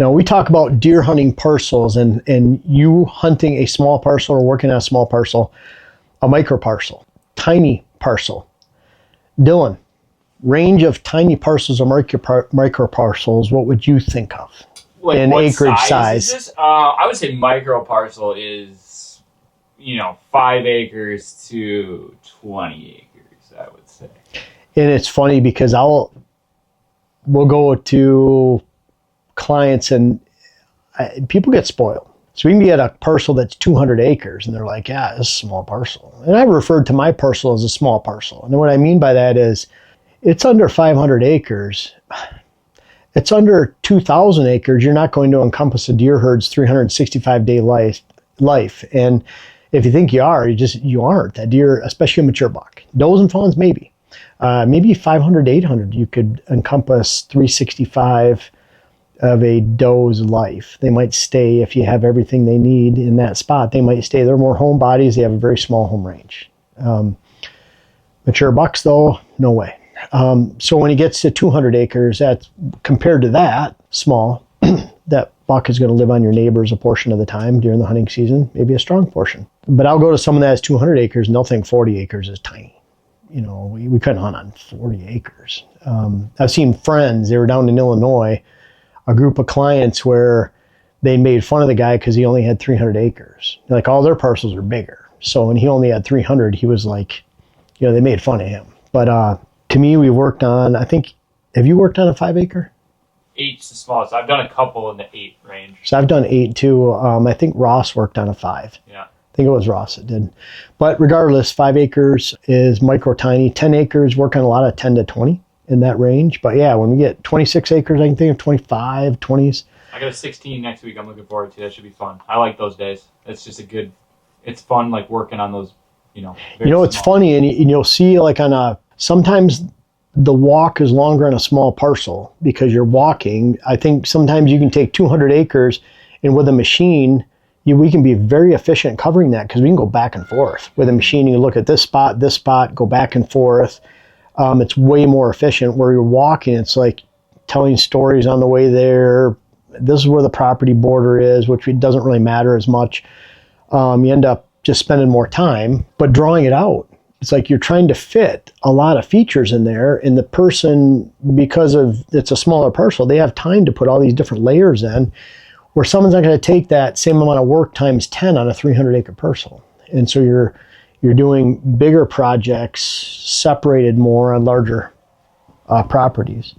Now, we talk about deer hunting parcels and you hunting a small parcel or working on a small parcel, a micro parcel, tiny parcel. Dylan, range of tiny parcels or micro parcels, what would you think of? Like in what acreage size? Is this? I would say micro parcel is, 5 acres to 20 acres, I would say. And it's funny because we'll go to clients and people get spoiled. So we can be at a parcel that's 200 acres and they're like, yeah, it's a small parcel. And I referred to my parcel as a small parcel. And what I mean by that is it's under 500 acres. It's under 2,000 acres. You're not going to encompass a deer herd's 365-day life. And if you think you are, you aren't. That deer, especially a mature buck. Does and fawns, maybe. Maybe 500 to 800, you could encompass 365 of a doe's life. They might stay, if you have everything they need in that spot, they might stay. They're more home bodies. They have a very small home range. Mature bucks, though, no way. So when he gets to 200 acres, that's compared to that small, that buck is going to live on your neighbors a portion of the time during the hunting season, maybe a strong portion. But I'll go to someone that has 200 acres and they'll think 40 acres is tiny. We couldn't hunt on 40 acres. I've seen friends, they were down in Illinois, a group of clients where they made fun of the guy because he only had 300 acres. Like all their parcels are bigger. So when he only had 300, he was like, they made fun of him. But to me, we worked on, have you worked on a 5 acre? 8's the smallest. I've done a couple in the 8 range. So I've done 8 too. I think Ross worked on a 5. Yeah. I think it was Ross that did. But regardless, 5 acres is micro tiny. 10 acres, work on a lot of 10 to 20 in that range. But yeah, when we get 26 acres, I can think of 25, 20s. I got a 16 next week I'm looking forward to. That should be fun. I like those days. It's just it's fun like working on those, it's funny and you'll see like sometimes the walk is longer on a small parcel because you're walking. I think sometimes you can take 200 acres and with a machine, we can be very efficient covering that because we can go back and forth. With a machine, you look at this spot, go back and forth. It's way more efficient. Where you're walking, it's like telling stories on the way there. This is where the property border is, which doesn't really matter as much. You end up just spending more time, but drawing it out. It's like you're trying to fit a lot of features in there, and the person, because it's a smaller parcel, they have time to put all these different layers in, where someone's not going to take that same amount of work times 10 on a 300-acre parcel. And so you're doing bigger projects separated more on larger properties.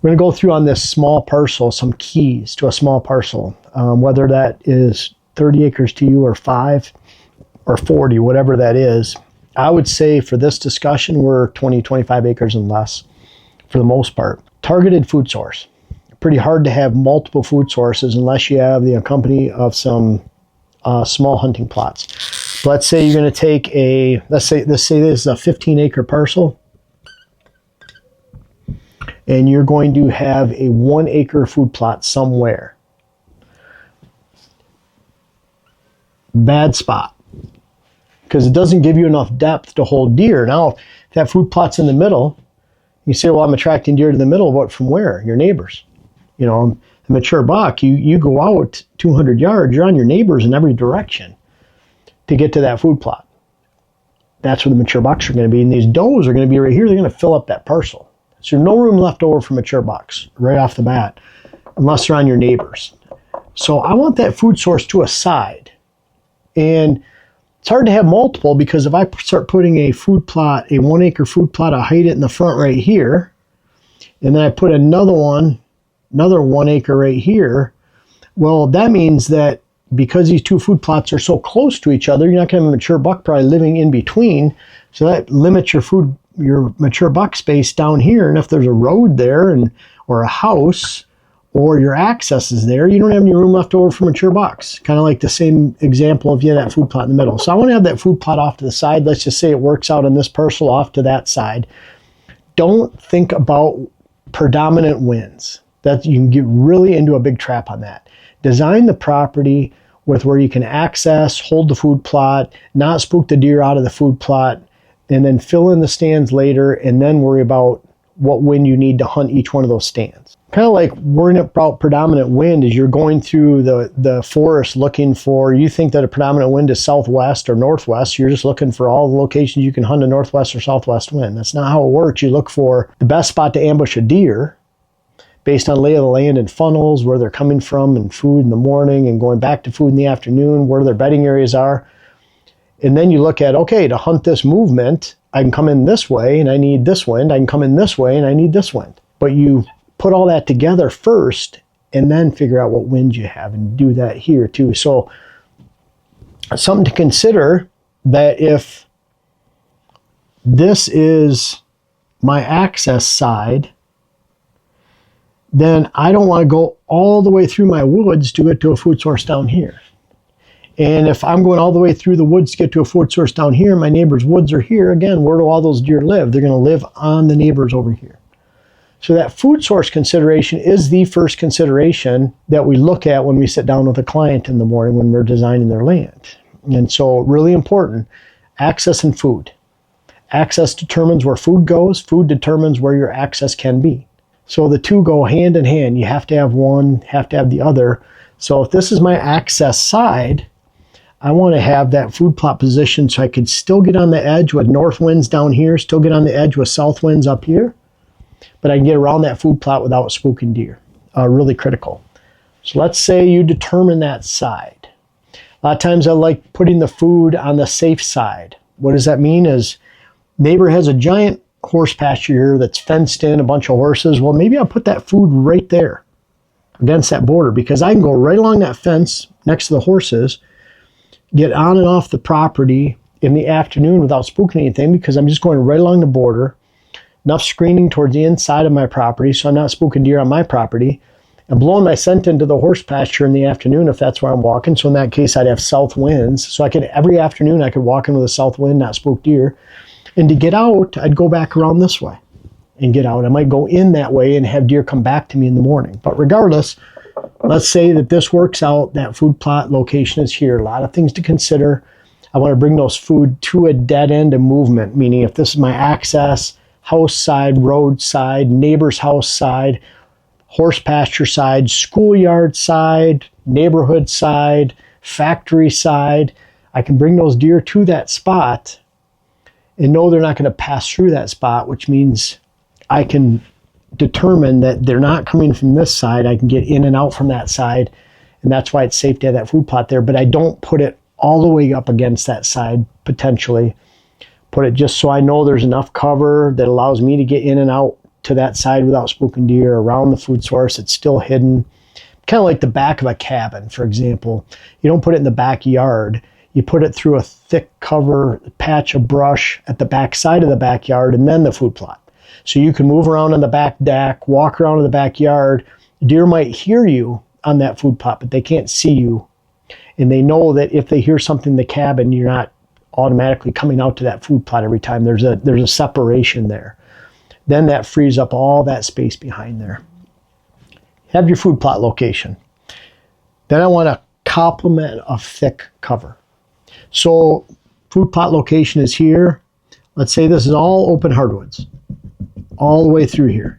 We're going to go through on this small parcel some keys to a small parcel, whether that is 30 acres to you or 5 or 40, whatever that is. I would say for this discussion, we're 20, 25 acres and less for the most part. Targeted food source. Pretty hard to have multiple food sources unless you have the company of some small hunting plots. Let's say you're going to take let's say this is a 15-acre parcel, and you're going to have a 1-acre food plot somewhere. Bad spot. Because it doesn't give you enough depth to hold deer. Now, if that food plot's in the middle, you say, well, I'm attracting deer to the middle, but from where? Your neighbors. A mature buck, you go out 200 yards, you're on your neighbors in every direction to get to that food plot. That's where the mature bucks are going to be. And these does are going to be right here. They're going to fill up that parcel. So there's no room left over for mature bucks right off the bat, unless they're on your neighbors. So I want that food source to a side. And it's hard to have multiple because if I start putting a food plot, a 1-acre food plot, I hide it in the front right here, and then I put another 1 acre right here, well, that means that because these two food plots are so close to each other, you're not going to have a mature buck probably living in between, so that limits your mature buck space down here. And if there's a road there or a house, or your access is there, you don't have any room left over for mature bucks. Kind of like the same example of that food plot in the middle. So I want to have that food plot off to the side. Let's just say it works out on this parcel off to that side. Don't think about predominant winds. That you can get really into a big trap on that. Design the property with where you can access, hold the food plot, not spook the deer out of the food plot, and then fill in the stands later, and then worry about what wind you need to hunt each one of those stands. Kind of like worrying about predominant wind as you're going through the forest looking for, you think that a predominant wind is southwest or northwest, you're just looking for all the locations you can hunt a northwest or southwest wind. That's not how it works. You look for the best spot to ambush a deer based on lay of the land and funnels, where they're coming from, and food in the morning and going back to food in the afternoon, where their bedding areas are. And then you look at, okay, to hunt this movement, I can come in this way and I need this wind. I can come in this way and I need this wind. But you put all that together first and then figure out what winds you have, and do that here too. So something to consider, that if this is my access side, then I don't want to go all the way through my woods to get to a food source down here. And if I'm going all the way through the woods to get to a food source down here, my neighbor's woods are here, again, where do all those deer live? They're going to live on the neighbors over here. So that food source consideration is the first consideration that we look at when we sit down with a client in the morning when we're designing their land. And so really important, access and food. Access determines where food goes. Food determines where your access can be. So the two go hand in hand. You have to have one, have to have the other. So if this is my access side, I want to have that food plot position so I could still get on the edge with north winds down here, still get on the edge with south winds up here, but I can get around that food plot without spooking deer. Really critical. So let's say you determine that side. A lot of times I like putting the food on the safe side. What does that mean is neighbor has a giant horse pasture here that's fenced in, a bunch of horses. Well, maybe I'll put that food right there against that border, because I can go right along that fence next to the horses, get on and off the property in the afternoon without spooking anything, because I'm just going right along the border, enough screening towards the inside of my property so I'm not spooking deer on my property, and blowing my scent into the horse pasture in the afternoon if that's where I'm walking. So in that case, I'd have south winds. So I could, every afternoon I could walk in with a south wind, not spook deer. And to get out, I'd go back around this way and get out. I might go in that way and have deer come back to me in the morning. But regardless, let's say that this works out, that food plot location is here. A lot of things to consider. I want to bring those food to a dead end of movement, meaning if this is my access, house side, road side, neighbor's house side, horse pasture side, schoolyard side, neighborhood side, factory side, I can bring those deer to that spot and know they're not going to pass through that spot, which means I can determine that they're not coming from this side. I can get in and out from that side, and that's why it's safe to have that food plot there. But I don't put it all the way up against that side, potentially. Put it just so I know there's enough cover that allows me to get in and out to that side without spooking deer, around the food source. It's still hidden. Kind of like the back of a cabin, for example. You don't put it in the backyard. You put it through a thick cover patch of brush at the back side of the backyard, and then the food plot. So you can move around on the back deck, walk around in the backyard. Deer might hear you on that food plot, but they can't see you. And they know that if they hear something in the cabin, you're not automatically coming out to that food plot every time. There's a separation there. Then that frees up all that space behind there. Have your food plot location. Then I want to complement a thick cover. So food plot location is here. Let's say this is all open hardwoods, all the way through here.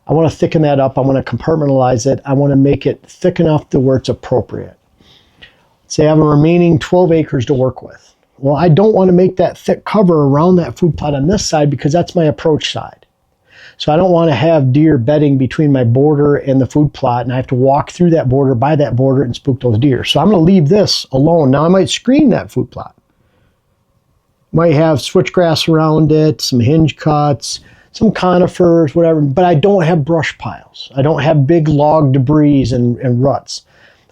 I want to thicken that up. I want to compartmentalize it. I want to make it thick enough to where it's appropriate. Say I have a remaining 12 acres to work with. Well, I don't want to make that thick cover around that food plot on this side because that's my approach side. So I don't want to have deer bedding between my border and the food plot, and I have to walk through that border, by that border, and spook those deer. So I'm going to leave this alone. Now I might screen that food plot. Might have switchgrass around it, some hinge cuts, some conifers, whatever, but I don't have brush piles. I don't have big log debris and ruts.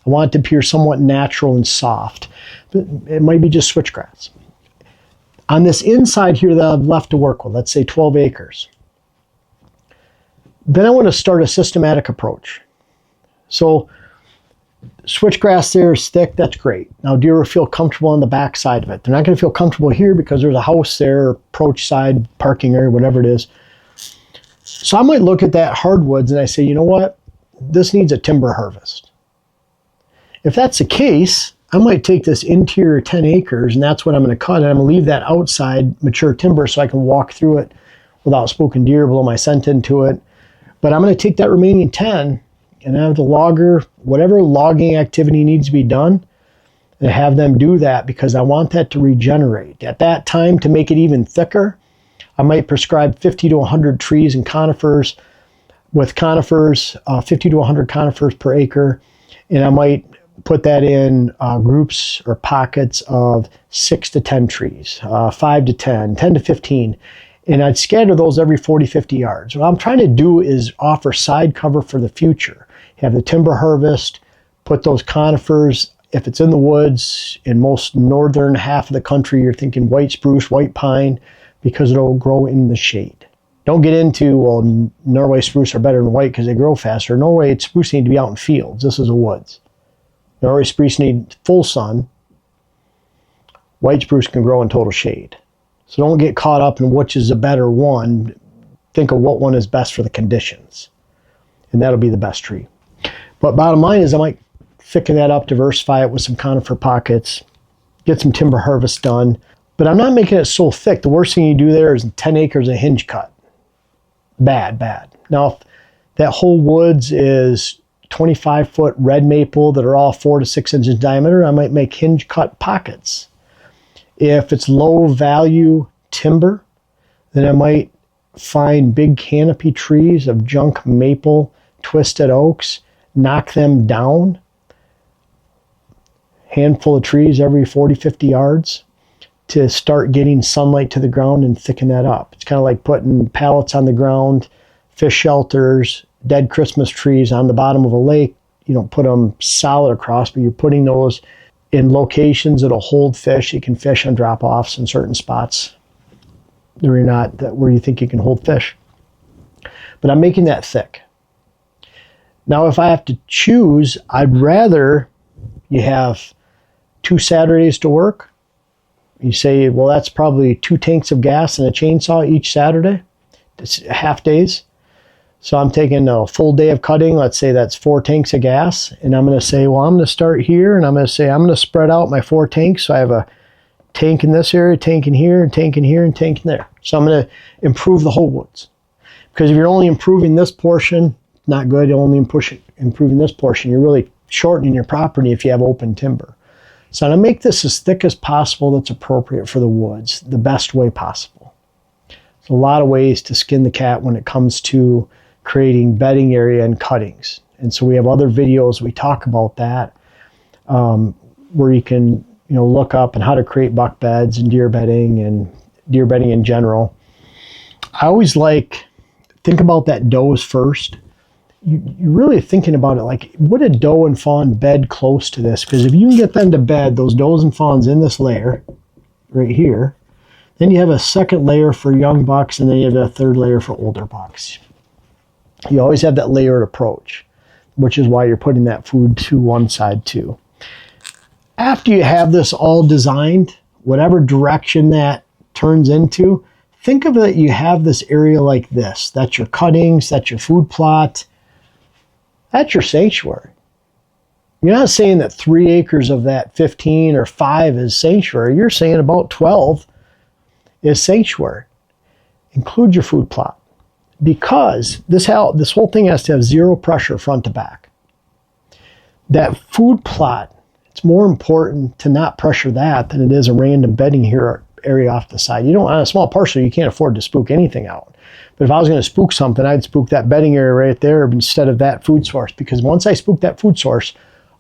I want it to appear somewhat natural and soft. But it might be just switchgrass. On this inside here that I've left to work with, let's say 12 acres, then I want to start a systematic approach. So switchgrass there is thick, that's great. Now deer will feel comfortable on the back side of it. They're not going to feel comfortable here because there's a house there, approach side, parking area, whatever it is. So I might look at that hardwoods and I say, you know what? This needs a timber harvest. If that's the case, I might take this interior 10 acres and that's what I'm going to cut. And I'm going to leave that outside mature timber so I can walk through it without spooking deer, blow my scent into it. But I'm going to take that remaining 10 and have the logger, whatever logging activity needs to be done, and have them do that because I want that to regenerate. At that time, to make it even thicker, I might prescribe 50 to 100 trees and conifers with conifers, 50 to 100 conifers per acre. And I might put that in groups or pockets of 6 to 10 trees, 5 to 10, 10 to 15. And I'd scatter those every 40, 50 yards. What I'm trying to do is offer side cover for the future. Have the timber harvest, put those conifers, if it's in the woods, in most northern half of the country, you're thinking white spruce, white pine, because it'll grow in the shade. Don't get into, well, Norway spruce are better than white because they grow faster. Norway spruce need to be out in fields. This is a woods. Norway spruce need full sun. White spruce can grow in total shade. So don't get caught up in which is a better one. Think of what one is best for the conditions. And that'll be the best tree. But bottom line is I might thicken that up, diversify it with some conifer pockets, get some timber harvest done. But I'm not making it so thick. The worst thing you do there is 10 acres of hinge cut. Bad, bad. Now, if that whole woods is 25-foot red maple that are all 4 to 6 inches in diameter, I might make hinge cut pockets. If it's low value timber, then I might find big canopy trees of junk maple, twisted oaks, knock them down. Handful of trees every 40, 50 yards to start getting sunlight to the ground and thicken that up. It's kind of like putting pallets on the ground, fish shelters, dead Christmas trees on the bottom of a lake. You don't put them solid across, but you're putting those in locations that'll hold fish. You can fish on drop-offs in certain spots where you think you can hold fish. But I'm making that thick. Now, if I have to choose, I'd rather you have 2 Saturdays to work. You say, well, that's probably 2 tanks of gas and a chainsaw each Saturday. It's half days. So I'm taking a full day of cutting. Let's say that's 4 tanks of gas. And I'm going to say, well, I'm going to start here. And I'm going to say, I'm going to spread out my 4 tanks. So I have a tank in this area, tank in here, and tank in here, and tank in there. So I'm going to improve the whole woods. Because if you're only improving this portion, not good. You're only improving this portion. You're really shortening your property if you have open timber. So I'm going to make this as thick as possible that's appropriate for the woods, the best way possible. There's a lot of ways to skin the cat when it comes to creating bedding area and cuttings. And so we have other videos we talk about that, where you can look up and how to create buck beds and deer bedding in general. I always think about that does first. You're really thinking about it like, would a doe and fawn bed close to this? Because if you can get them to bed, those does and fawns in this layer right here, then you have a second layer for young bucks, and then you have a third layer for older bucks. You always have that layered approach, which is why you're putting that food to one side too. After you have this all designed, whatever direction that turns into, think of it, you have this area like this. That's your cuttings, that's your food plot. That's your sanctuary. You're not saying that 3 acres of that 15 or 5 is sanctuary. You're saying about 12 is sanctuary. Include your food plot. Because this whole thing has to have zero pressure front to back. That food plot, it's more important to not pressure that than it is a random bedding area off the side. On a small parcel, you can't afford to spook anything out. But if I was going to spook something, I'd spook that bedding area right there instead of that food source. Because once I spook that food source,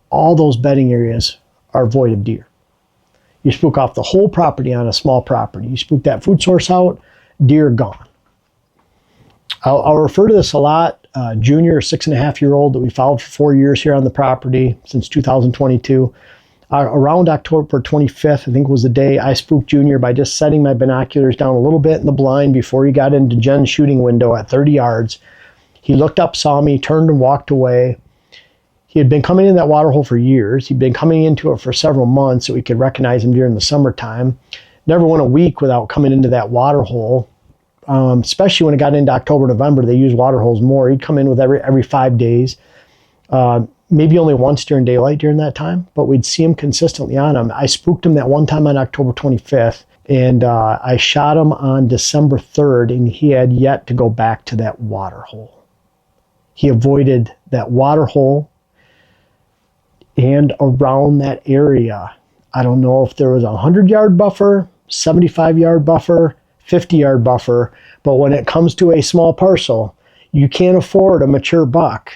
all those bedding areas are void of deer. You spook off the whole property on a small property. You spook that food source out, deer gone. I'll refer to this a lot. Junior, 6.5-year-old that we followed for 4 years here on the property since 2022. Around October 25th, I think was the day, I spooked Junior by just setting my binoculars down a little bit in the blind before he got into Jen's shooting window at 30 yards. He looked up, saw me, turned and walked away. He had been coming in that water hole for years. He'd been coming into it for several months so we could recognize him during the summertime. Never went a week without coming into that water hole. Especially when it got into October, November, they use water holes more. He'd come in with every 5 days. Maybe only once during daylight during that time, but we'd see him consistently on him. I spooked him that one time on October 25th. And I shot him on December 3rd, and he had yet to go back to that water hole. He avoided that water hole and around that area. I don't know if there was a 100-yard buffer, 75-yard buffer, 50-yard buffer, but when it comes to a small parcel, you can't afford a mature buck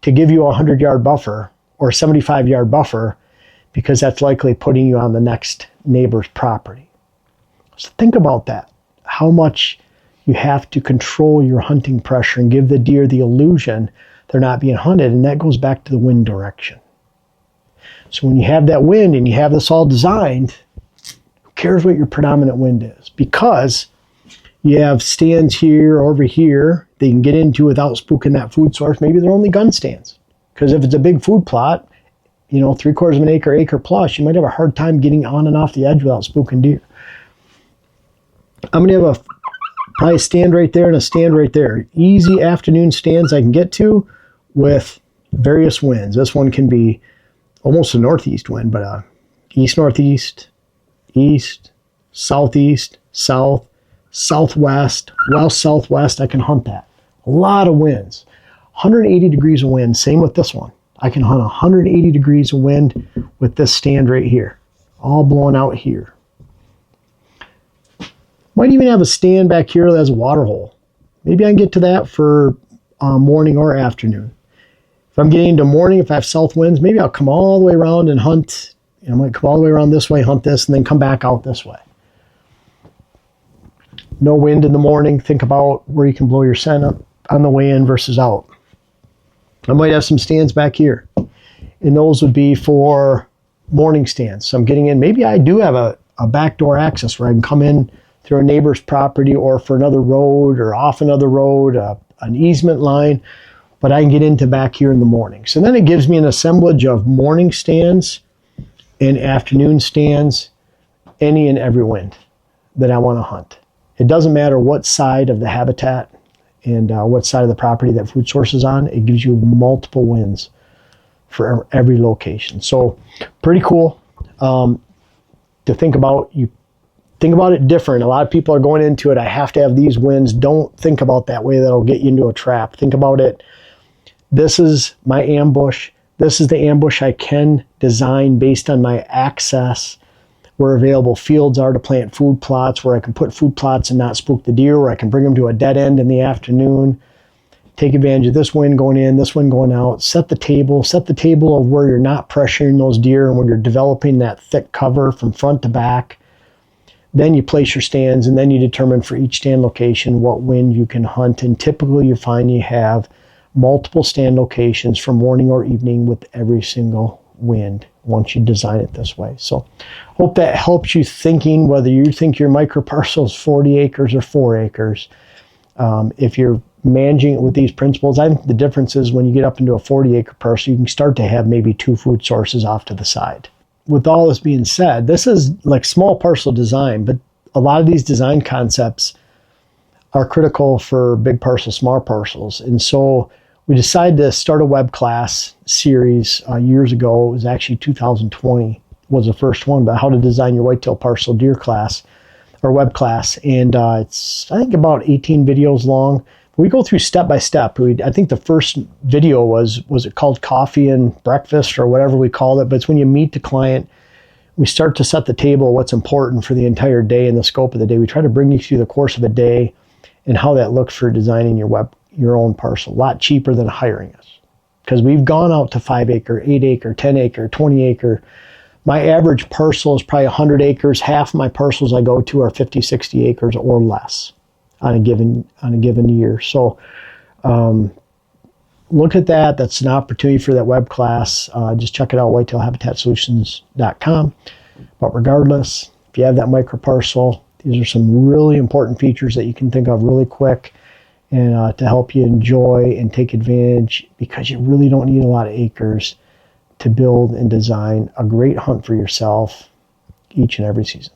to give you a 100-yard buffer or 75-yard buffer, because that's likely putting you on the next neighbor's property. So think about that, how much you have to control your hunting pressure and give the deer the illusion they're not being hunted, and that goes back to the wind direction. So when you have that wind and you have this all designed, who cares what your predominant wind is? Because you have stands here, over here, they can get into without spooking that food source. Maybe they're only gun stands. Because if it's a big food plot, 3/4 of an acre, acre plus, you might have a hard time getting on and off the edge without spooking deer. I'm going to have probably a stand right there and a stand right there. Easy afternoon stands I can get to with various winds. This one can be almost a northeast wind, but east-northeast, east, southeast, south, southwest, west-southwest. I can hunt that. A lot of winds. 180 degrees of wind, same with this one. I can hunt 180 degrees of wind with this stand right here, all blowing out here. Might even have a stand back here that has a water hole. Maybe I can get to that for morning or afternoon. If I'm getting into morning, if I have south winds, maybe I'll come all the way around and hunt. I might come all the way around this way, hunt this, and then come back out this way. No wind in the morning. Think about where you can blow your scent up on the way in versus out. I might have some stands back here, and those would be for morning stands. So I'm getting in. Maybe I do have a backdoor access where I can come in through a neighbor's property or for another road or off another road, an easement line, but I can get into back here in the morning. So then it gives me an assemblage of morning stands and afternoon stands, any and every wind that I want to hunt. It doesn't matter what side of the habitat and what side of the property that food source is on. It gives you multiple winds for every location. So pretty cool to think about. You think about it different. A lot of people are going into it, I have to have these winds. Don't think about that way. That'll get you into a trap. Think about it. This is my ambush. This is the ambush I can design based on my access, where available fields are to plant food plots, where I can put food plots and not spook the deer, where I can bring them to a dead end in the afternoon, take advantage of this wind going in, this wind going out, set the table of where you're not pressuring those deer and where you're developing that thick cover from front to back. Then you place your stands, and then you determine for each stand location what wind you can hunt. And typically you find you have multiple stand locations for morning or evening with every single wind once you design it this way. So hope that helps you thinking whether you think your micro parcel is 40 acres or 4 acres. If you're managing it with these principles, I think the difference is when you get up into a 40-acre parcel, you can start to have maybe 2 food sources off to the side. With all this being said, this is like small parcel design, but a lot of these design concepts are critical for big parcels, small parcels. And so we decided to start a web class series years ago. It was actually 2020 was the first one, but how to design your whitetail parcel deer class or web class. And it's, I think, about 18 videos long. We go through step by step. I think the first video was it called Coffee and Breakfast or whatever we called it, but it's when you meet the client, we start to set the table, what's important for the entire day and the scope of the day. We try to bring you through the course of a day and how that looks for designing your own parcel. A lot cheaper than hiring us, because we've gone out to 5 acre, 8 acre, 10 acre, 20 acre. My average parcel is probably 100 acres. Half of my parcels I go to are 50, 60 acres or less on a given year. So look at that. That's an opportunity for that web class. Just check it out, whitetailhabitatsolutions.com. But regardless, if you have that micro parcel, these are some really important features that you can think of really quick and to help you enjoy and take advantage, because you really don't need a lot of acres to build and design a great hunt for yourself each and every season.